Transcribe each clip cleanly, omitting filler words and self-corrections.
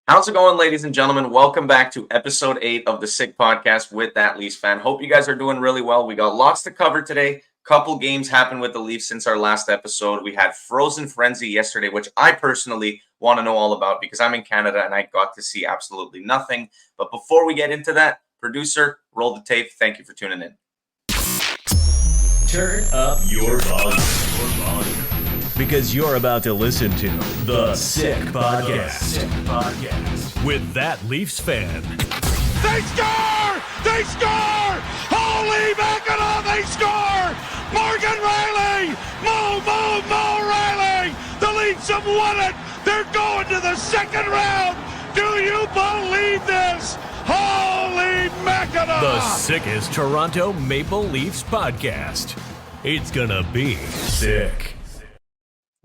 How's it going, ladies and gentlemen? Welcome back to episode 8 of the Sick Podcast with That Leafs Fan. Hope you guys are doing really well. We got lots to cover today. Couple games happened with the Leafs since our last episode. We had Frozen Frenzy yesterday, which I personally want to know all about because I'm in Canada and I got to see absolutely nothing. But before we get into that, producer, roll the tape. Thank you for tuning in. Turn up your volume. Because you're about to listen to The Sick Podcast. With That Leafs Fan. They score! They score! Holy mackerel, they score! Morgan Riley! Mo Riley! The Leafs have won it! They're going to the second round! Do you believe this? Holy mackerel! The sickest Toronto Maple Leafs podcast. It's gonna be sick.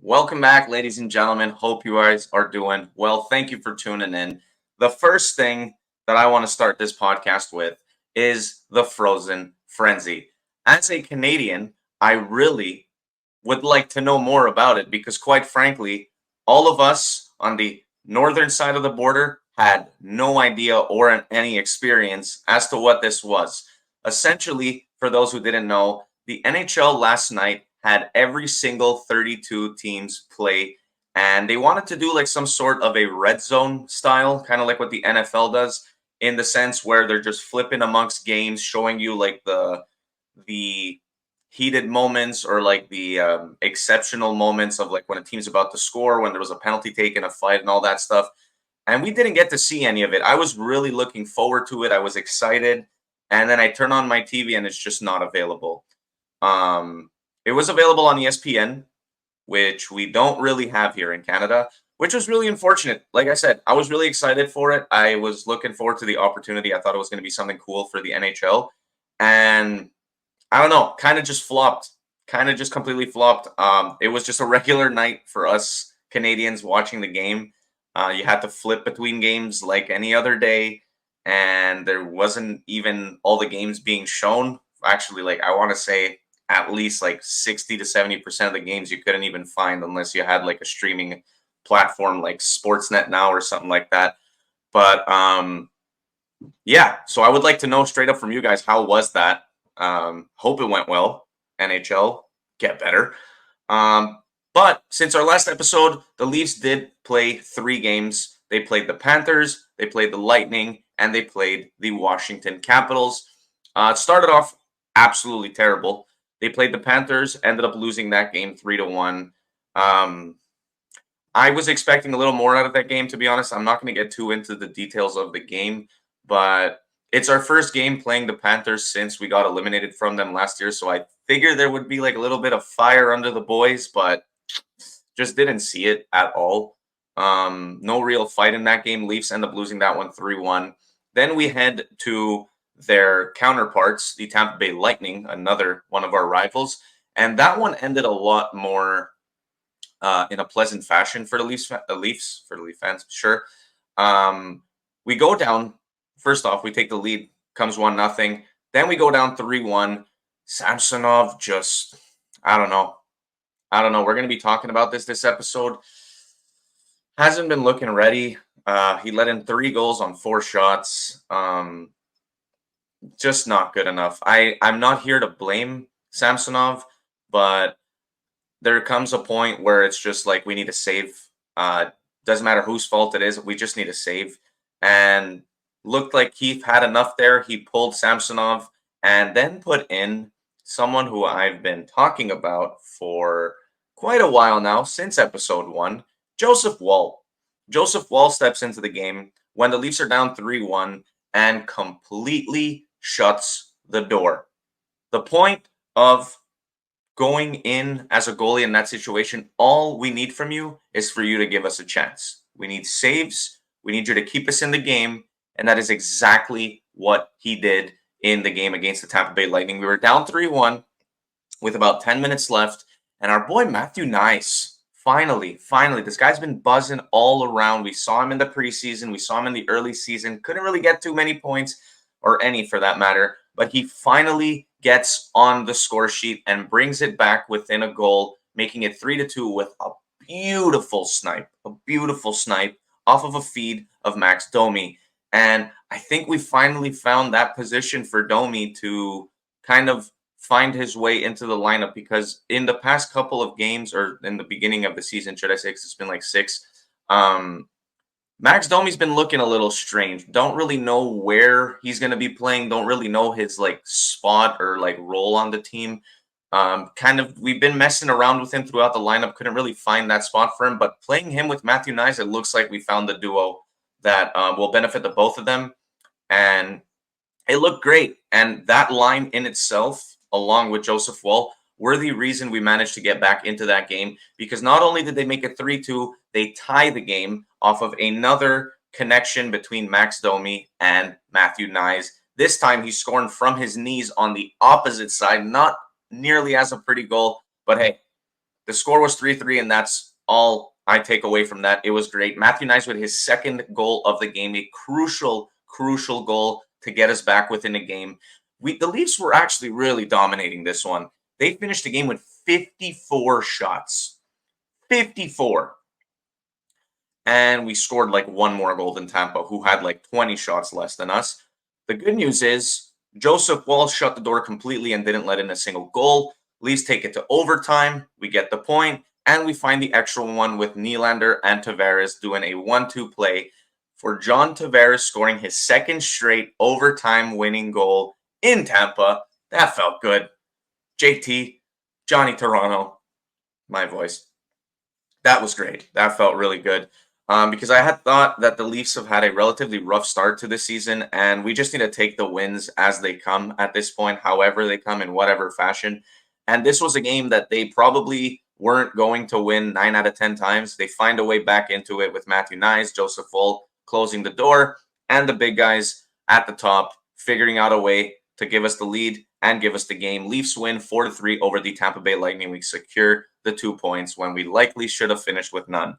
Welcome back, ladies and gentlemen. Hope you guys are doing well. Thank you for tuning in. The first thing that I want to start this podcast with is the Frozen Frenzy. As a Canadian, I really would like to know more about it because, quite frankly, all of us on the northern side of the border had no idea or any experience as to what this was. Essentially, for those who didn't know, the NHL last night had every single 32 teams play, and they wanted to do like some sort of a red zone style, kind of like what the NFL does, in the sense where they're just flipping amongst games, showing you like the heated moments or like the exceptional moments of like when a team's about to score, when there was a penalty taken, a fight, and all that stuff. And we didn't get to see any of it. I was really looking forward to it. I was excited, and then I turn on my TV and it's just not available. It was available on ESPN, which we don't really have here in Canada, which was really unfortunate. Like I said, I was really excited for it. I was looking forward to the opportunity. I thought it was going to be something cool for the NHL. And I don't know, kind of just flopped, kind of just completely flopped. It was just a regular night for us Canadians watching the game. You had to flip between games like any other day. And there wasn't even all the games being shown. Actually, like I want to say, at least like 60 to 70% of the games you couldn't even find unless you had like a streaming platform like Sportsnet Now or something like that. But yeah, so I would like to know straight up from you guys, how was that? Hope it went well. NHL, get better. But since our last episode, the Leafs did play 3 games. They played the Panthers, they played the Lightning, and they played the Washington Capitals. It started off absolutely terrible. They played the Panthers, ended up losing that game 3-1. I was expecting a little more out of that game, to be honest. I'm not going to get too into the details of the game, but it's our first game playing the Panthers since we got eliminated from them last year. So I figured there would be like a little bit of fire under the boys, but just didn't see it at all. No real fight in that game. Leafs end up losing that one 3-1. Then we head to their counterparts, the Tampa Bay Lightning, another one of our rivals. And that one ended a lot more in a pleasant fashion for the Leafs, for the Leaf fans, sure. We go down, first off, we take the lead, comes 1-0. Then we go down 3-1. Samsonov just, I don't know. We're going to be talking about this episode. Hasn't been looking ready. He let in 3 goals on 4 shots. Just not good enough. I'm not here to blame Samsonov, but there comes a point where it's just like we need to save. Doesn't matter whose fault it is. We just need to save. And looked like Keith had enough there. He pulled Samsonov and then put in someone who I've been talking about for quite a while now, since episode 1, Joseph Woll. Joseph Woll steps into the game when the Leafs are down 3-1 and completely shuts the door. The point of going in as a goalie in that situation, all we need from you is for you to give us a chance. We need saves. We need you to keep us in the game. And that is exactly what he did in the game against the Tampa Bay Lightning. We were down 3-1 with about 10 minutes left. And our boy Matthew Nice, finally, this guy's been buzzing all around. We saw him in the preseason. We saw him in the early season. Couldn't really get too many points, or any for that matter. But he finally gets on the score sheet and brings it back within a goal, making it 3-2 with a beautiful snipe off of a feed of Max Domi. And I think we finally found that position for Domi to kind of find his way into the lineup, because in the past couple of games, or in the beginning of the season, should I say, because it's been like 6, Max Domi's been looking a little strange. Don't really know where he's going to be playing. Don't really know his like spot or like role on the team. We've been messing around with him throughout the lineup. Couldn't really find that spot for him. But playing him with Matthew Nyes, it looks like we found the duo that will benefit the both of them. And it looked great. And that line in itself, along with Joseph Woll, were the reason we managed to get back into that game, because not only did they make it 3-2, they tie the game off of another connection between Max Domi and Matthew Nyes. This time he's scoring from his knees on the opposite side, not nearly as a pretty goal, but hey, the score was 3-3, and that's all I take away from that. It was great. Matthew Nyes with his second goal of the game, a crucial goal to get us back within the game. The Leafs were actually really dominating this one. They finished the game with 54 shots. 54. And we scored like one more goal than Tampa, who had like 20 shots less than us. The good news is Joseph Woll shut the door completely and didn't let in a single goal. Leafs take it to overtime. We get the point, and we find the extra one with Nylander and Tavares doing a 1-2 play for John Tavares scoring his second straight overtime winning goal in Tampa. That felt good. JT, Johnny Toronto, my voice. That was great. That felt really good. Because I had thought that the Leafs have had a relatively rough start to this season, and we just need to take the wins as they come at this point, however they come, in whatever fashion. And this was a game that they probably weren't going to win 9 out of 10 times. They find a way back into it with Matthew Nyes, Joseph Woll closing the door, and the big guys at the top figuring out a way to give us the lead and give us the game. Leafs win 4-3 over the Tampa Bay Lightning. We secure the 2 points when we likely should have finished with none.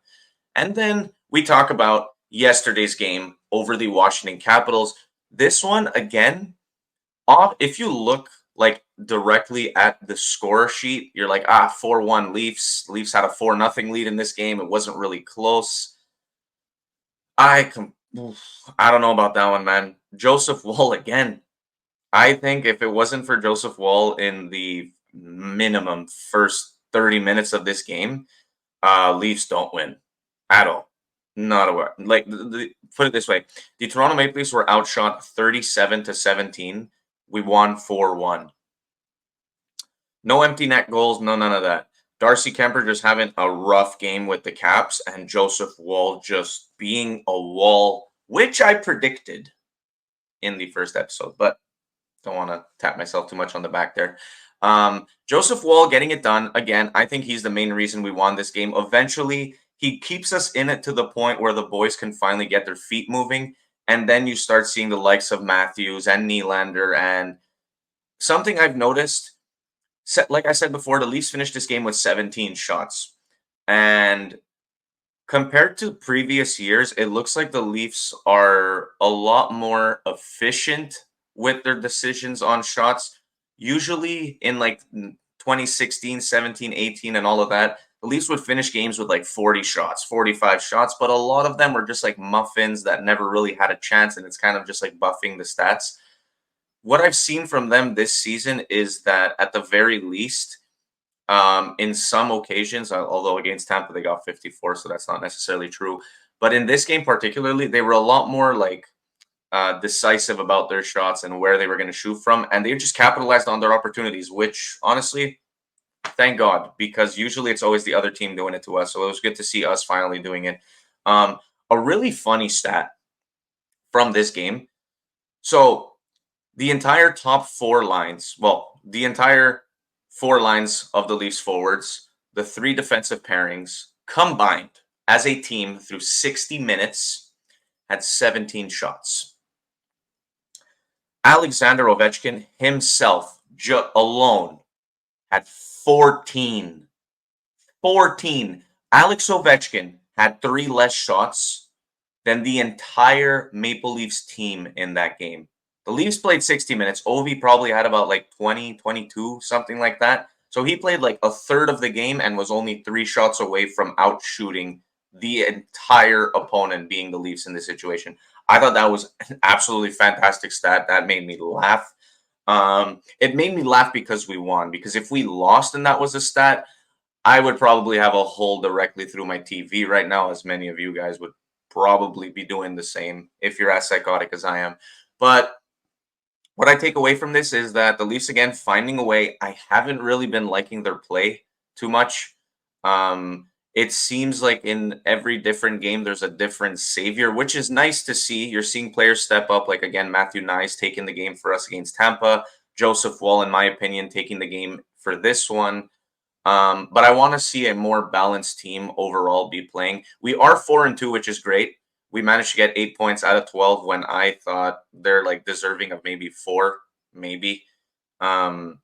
And then we talk about yesterday's game over the Washington Capitals. This one, again, if you look like directly at the score sheet, you're like, 4-1 Leafs. Leafs had a 4-0 lead in this game. It wasn't really close. I don't know about that one, man. Joseph Woll again. I think if it wasn't for Joseph Woll in the minimum first 30 minutes of this game, Leafs don't win at all. Not aware. Like, put it this way: the Toronto Maple Leafs were outshot 37-17. We won 4-1. No empty net goals. No, none of that. Darcy Kemper just having a rough game with the Caps, and Joseph Woll just being a wall, which I predicted in the first episode, but don't want to tap myself too much on the back there. Joseph Woll getting it done. Again, I think he's the main reason we won this game. Eventually, he keeps us in it to the point where the boys can finally get their feet moving. And then you start seeing the likes of Matthews and Nylander. And something I've noticed, like I said before, the Leafs finished this game with 17 shots. And compared to previous years, it looks like the Leafs are a lot more efficient with their decisions on shots. Usually in like 2016, 17, 18, and all of that, the Leafs would finish games with like 40 shots, 45 shots, but a lot of them were just like muffins that never really had a chance, and it's kind of just like buffing the stats. What I've seen from them this season is that at the very least, in some occasions, although against Tampa they got 54, so that's not necessarily true, but in this game particularly, they were a lot more like decisive about their shots and where they were going to shoot from, and they just capitalized on their opportunities, which honestly, thank God, because usually it's always the other team doing it to us. So it was good to see us finally doing it. A really funny stat from this game. So the entire top 4 lines, the entire 4 lines of the Leafs forwards, the 3 defensive pairings combined as a team through 60 minutes had 17 shots. Alexander Ovechkin himself alone had 14. 14. Alex Ovechkin had 3 less shots than the entire Maple Leafs team in that game. The Leafs played 60 minutes. Ovi probably had about like 20, 22, something like that. So he played like a third of the game and was only 3 shots away from outshooting the entire opponent being the Leafs in this situation. I thought that was an absolutely fantastic stat. That made me laugh. It made me laugh because we won. Because if we lost and that was a stat, I would probably have a hole directly through my TV right now, as many of you guys would probably be doing the same if you're as psychotic as I am. But what I take away from this is that the Leafs again finding a way. I haven't really been liking their play too much. It seems like in every different game there's a different savior, which is nice to see. You're seeing players step up, like again Matthew Nyes taking the game for us against Tampa, Joseph Woll, in my opinion, taking the game for this one. But I want to see a more balanced team overall be playing. We are 4-2, which is great. We managed to get 8 points out of 12 when I thought they're like deserving of maybe four, maybe. Um,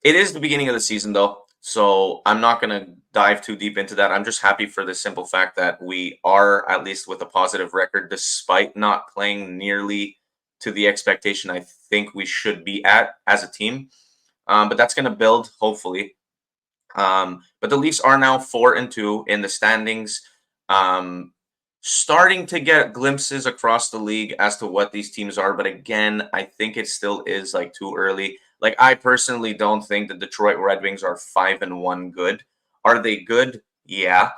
it is the beginning of the season, though, so I'm not going to dive too deep into that. I'm just happy for the simple fact that we are at least with a positive record, despite not playing nearly to the expectation I think we should be at as a team. But that's going to build, hopefully. But the Leafs are now 4-2 in the standings. Um, Starting to get glimpses across the league as to what these teams are. But again, I think it still is like too early. Like I personally don't think the Detroit Red Wings are 5-1 good. Are they good? Yeah.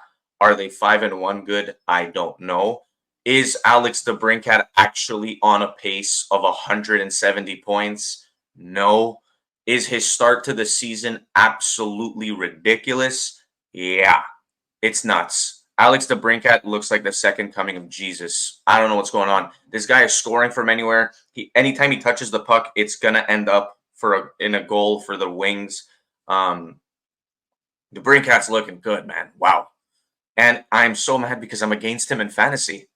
Are they 5-1 good? I don't know. Is Alex DeBrincat actually on a pace of 170 points? No. Is his start to the season absolutely ridiculous? Yeah, it's nuts. Alex DeBrincat looks like the second coming of Jesus. I don't know what's going on. This guy is scoring from anywhere. Anytime he touches the puck, it's gonna end up in a goal for the Wings. Um, DeBrincat's looking good, man. Wow. And I'm so mad because I'm against him in fantasy.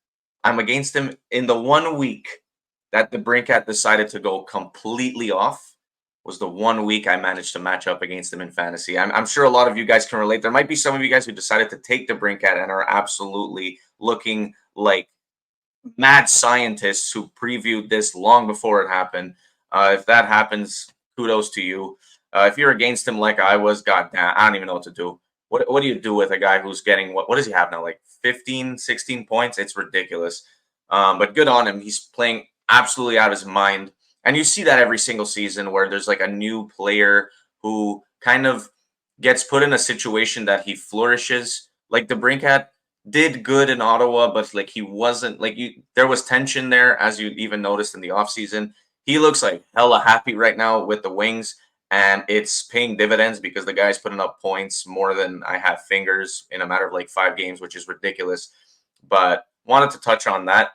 I'm against him in the 1 week that the Brinkat decided to go completely off was the 1 week I managed to match up against him in fantasy. I'm sure a lot of you guys can relate. There might be some of you guys who decided to take the Brinkat and are absolutely looking like mad scientists who previewed this long before it happened. If that happens, kudos to you. If you're against him like I was, goddamn, I don't even know what to do. What do you do with a guy who's getting what does he have now? Like 15, 16 points? It's ridiculous. But good on him. He's playing absolutely out of his mind. And you see that every single season where there's like a new player who kind of gets put in a situation that he flourishes. Like the Brinkat did good in Ottawa, but like he wasn't like you there was tension there, as you even noticed in the offseason. He looks like hella happy right now with the Wings, and it's paying dividends because the guy's putting up points more than I have fingers in a matter of like 5 games, which is ridiculous. But wanted to touch on that.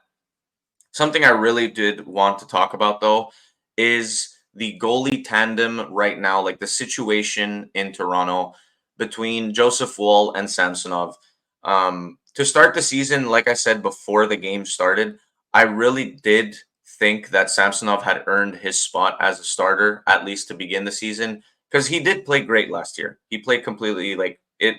Something I really did want to talk about though is the goalie tandem right now, like the situation in Toronto between Joseph Woll and Samsonov. To start the season, like I said before the game started, I really did think that Samsonov had earned his spot as a starter, at least to begin the season, because he did play great last year. He played completely like it.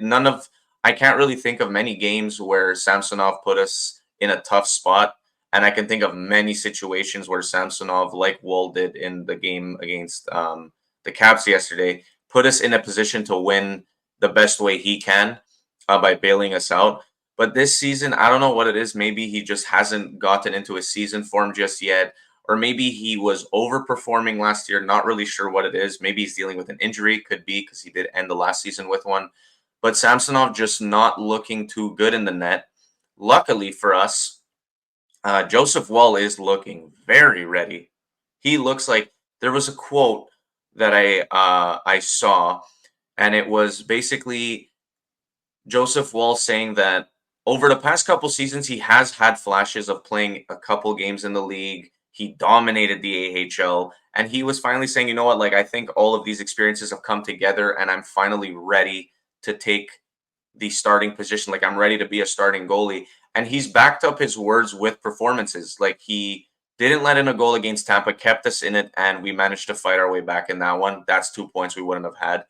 I can't really think of many games where Samsonov put us in a tough spot. And I can think of many situations where Samsonov, like Woll did in the game against the Caps yesterday, put us in a position to win the best way he can by bailing us out. But this season, I don't know what it is. Maybe he just hasn't gotten into his season form just yet. Or maybe he was overperforming last year. Not really sure what it is. Maybe he's dealing with an injury. Could be because he did end the last season with one. But Samsonov just not looking too good in the net. Luckily for us, Joseph Woll is looking very ready. He looks like there was a quote that I saw, and it was basically Joseph Woll saying that over the past couple seasons, he has had flashes of playing a couple games in the league. He dominated the AHL, and he was finally saying, you know what, like I think all of these experiences have come together, and I'm finally ready to take the starting position. Like I'm ready to be a starting goalie. And he's backed up his words with performances. Like he didn't let in a goal against Tampa, kept us in it, and we managed to fight our way back in that one. That's 2 points we wouldn't have had.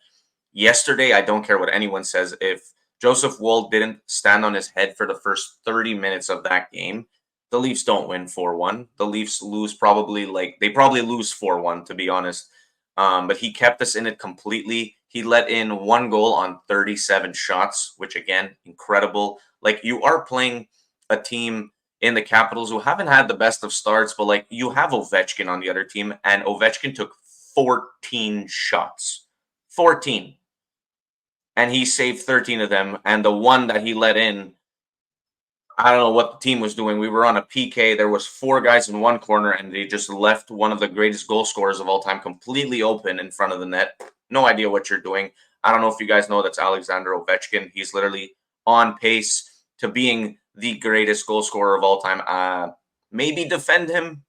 Yesterday, I don't care what anyone says. If Joseph Woll didn't stand on his head for the first 30 minutes of that game, the Leafs don't win 4-1. The Leafs lose they probably lose 4-1, to be honest. But he kept us in it completely. He let in one goal on 37 shots, which again, incredible. Like, you are playing a team in the Capitals who haven't had the best of starts, but like, you have Ovechkin on the other team, and Ovechkin took 14 shots. 14. And he saved 13 of them. And the one that he let in, I don't know what the team was doing. We were on a PK. There was 4 guys in one corner, and they just left one of the greatest goal scorers of all time completely open in front of the net. No idea what you're doing. I don't know if you guys know that's Alexander Ovechkin. He's literally on pace to being the greatest goal scorer of all time. Maybe defend him.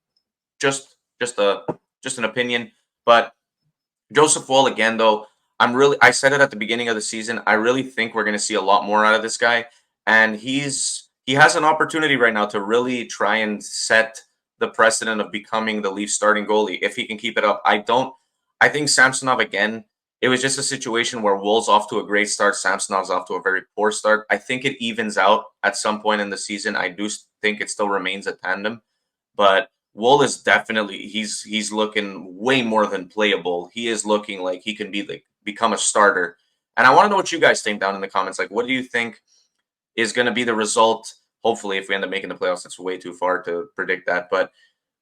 Just an opinion. But Joseph Woll again, though. I said it at the beginning of the season. I really think we're going to see a lot more out of this guy, and he has an opportunity right now to really try and set the precedent of becoming the Leafs starting goalie if he can keep it up. I think Samsonov again. It was just a situation where Woll's off to a great start, Samsonov's off to a very poor start. I think it evens out at some point in the season. I do think it still remains a tandem, but Woll is definitely he's looking way more than playable. He is looking like he can become a starter. And I want to know what you guys think down in the comments. Like, what do you think is going to be the result? Hopefully, if we end up making the playoffs, it's way too far to predict that. But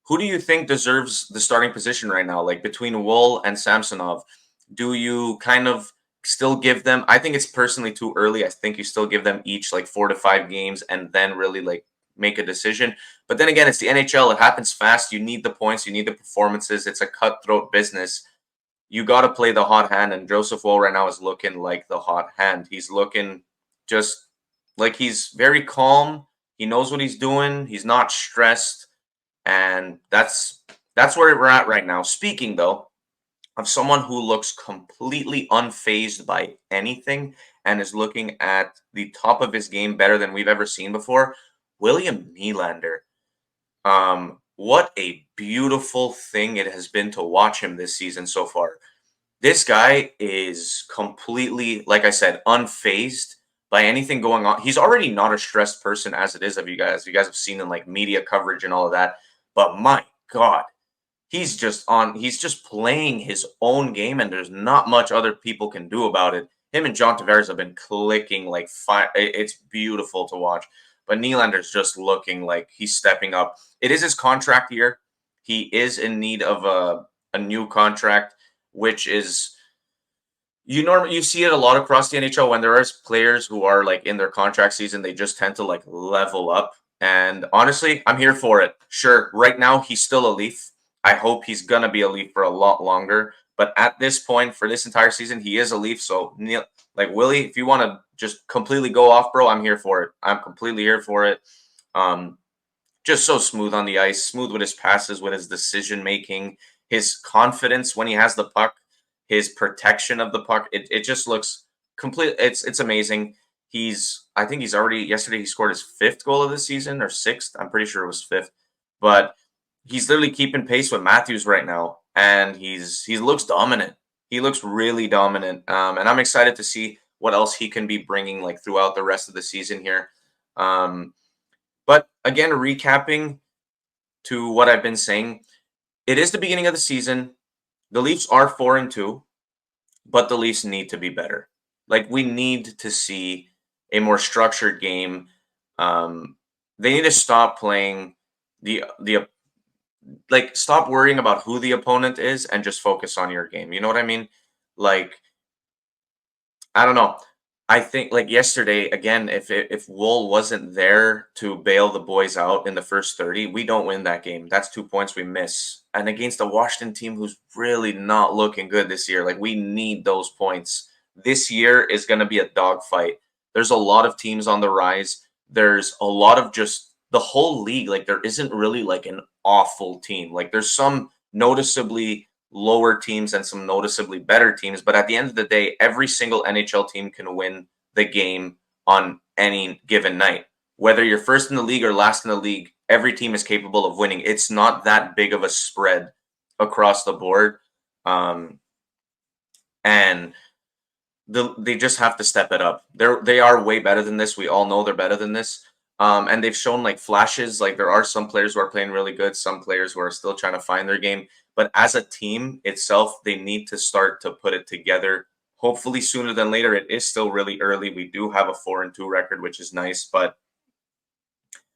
who do you think deserves the starting position right now? Like between Woll and Samsonov, do you kind of still give them? I think it's personally too early. I think you still give them each like 4 to 5 games and then really like make a decision. But then again, it's the NHL. It happens fast. You need the points. You need the performances. It's a cutthroat business. You got to play the hot hand. And Joseph Woll right now is looking like the hot hand. He's looking just like he's very calm. He knows what he's doing. He's not stressed. And that's where we're at right now. Speaking, though, of someone who looks completely unfazed by anything and is looking at the top of his game better than we've ever seen before, William Nylander. What a beautiful thing it has been to watch him this season so far. This guy is completely, like I said, unfazed by anything going on. He's already not a stressed person as it is of you guys. You guys have seen in like media coverage and all of that. But my God, he's just playing his own game, and there's not much other people can do about it. Him and John Tavares have been clicking like fire. It's beautiful to watch. But Nylander's just looking like he's stepping up. It is his contract year. He is in need of a new contract, which is you see it a lot across the NHL when there are players who are like in their contract season, they just tend to like level up. And honestly, I'm here for it. Sure, right now he's still a Leaf. I hope he's gonna be a Leaf for a lot longer. But at this point, for this entire season, he is a Leaf. So, like Willie, if you want to just completely go off, bro, I'm here for it. I'm completely here for it. Just so smooth on the ice, smooth with his passes, with his decision making, his confidence when he has the puck, his protection of the puck. It just looks complete. It's amazing. I think he's already yesterday he scored his 5th goal of the season or 6th. I'm pretty sure it was 5th, but he's literally keeping pace with Matthews right now, and he looks dominant. He looks really dominant, and I'm excited to see what else he can be bringing like throughout the rest of the season here. But again, recapping to what I've been saying, it is the beginning of the season. The Leafs are 4-2, but the Leafs need to be better. Like, we need to see a more structured game. They need to stop playing stop worrying about who the opponent is and just focus on your game. You know what I mean? Like, I don't know. I think like yesterday again, if Woll wasn't there to bail the boys out in the first 30, we don't win that game. That's 2 points we miss. And against a Washington team who's really not looking good this year, like we need those points. This year is going to be a dogfight. There's a lot of teams on the rise. There's a lot of just the whole league. Like there isn't really like an awful team. Like there's some noticeably lower teams and some noticeably better teams. But at the end of the day, every single NHL team can win the game on any given night. Whether you're first in the league or last in the league, every team is capable of winning. It's not that big of a spread across the board. And they just have to step it up. They are way better than this. We all know they're better than this. And they've shown like flashes. Like there are some players who are playing really good, some players who are still trying to find their game. But as a team itself, they need to start to put it together hopefully sooner than later. It is still really early. We do have a 4-2 record, which is nice, but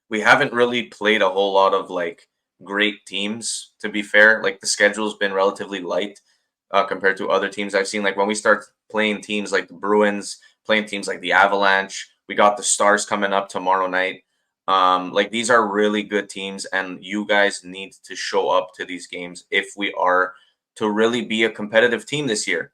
we haven't really played a whole lot of like great teams, to be fair. Like the schedule's been relatively light compared to other teams I've seen. Like when we start playing teams like the Bruins, playing teams like the Avalanche, we got the Stars coming up tomorrow night. Like these are really good teams, and you guys need to show up to these games if we are to really be a competitive team this year.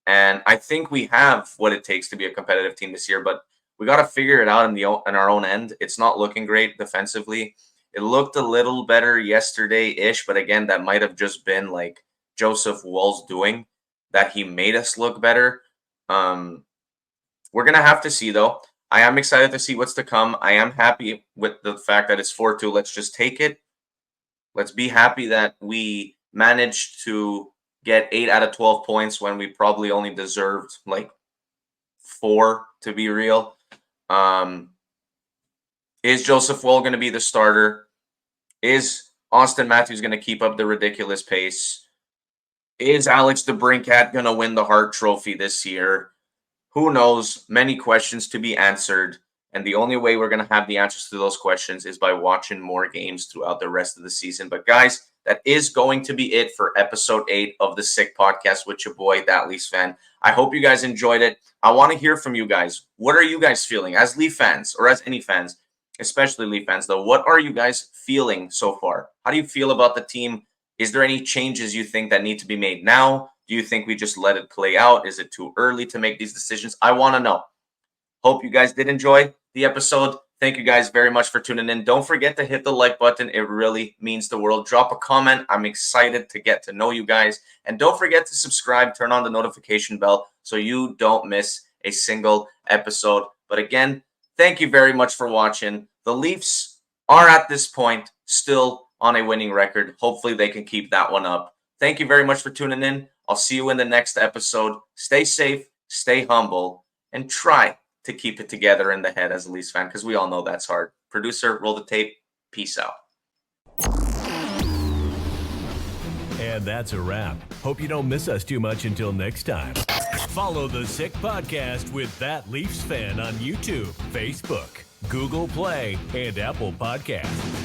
And I think we have what it takes to be a competitive team this year, but we got to figure it out in our own end. It's not looking great defensively. It looked a little better yesterday-ish, but again, that might have just been like Joseph Woll's doing, that he made us look better. We're gonna have to see though. I am excited to see what's to come. I am happy with the fact that it's 4-2. Let's just take it. Let's be happy that we managed to get 8 out of 12 points when we probably only deserved like 4, to be real. Is Joseph Woll going to be the starter? Is Austin Matthews going to keep up the ridiculous pace? Is Alex DeBrincat going to win the Hart Trophy this year? Who knows? Many questions to be answered. And the only way we're going to have the answers to those questions is by watching more games throughout the rest of the season. But guys, that is going to be it for episode 8 of the Sick Podcast with your boy, That Leafs Fan. I hope you guys enjoyed it. I want to hear from you guys. What are you guys feeling as Leaf fans, or as any fans, especially Leaf fans, though? What are you guys feeling so far? How do you feel about the team? Is there any changes you think that need to be made now? Do you think we just let it play out? Is it too early to make these decisions? I want to know. Hope you guys did enjoy the episode. Thank you guys very much for tuning in. Don't forget to hit the like button. It really means the world. Drop a comment. I'm excited to get to know you guys. And don't forget to subscribe. Turn on the notification bell so you don't miss a single episode. But again, thank you very much for watching. The Leafs are at this point still on a winning record. Hopefully they can keep that one up. Thank you very much for tuning in. I'll see you in the next episode. Stay safe, stay humble, and try to keep it together in the head as a Leafs fan, because we all know that's hard. Producer, roll the tape. Peace out. And that's a wrap. Hope you don't miss us too much until next time. Follow the Sick Podcast with That Leafs Fan on YouTube, Facebook, Google Play, and Apple Podcasts.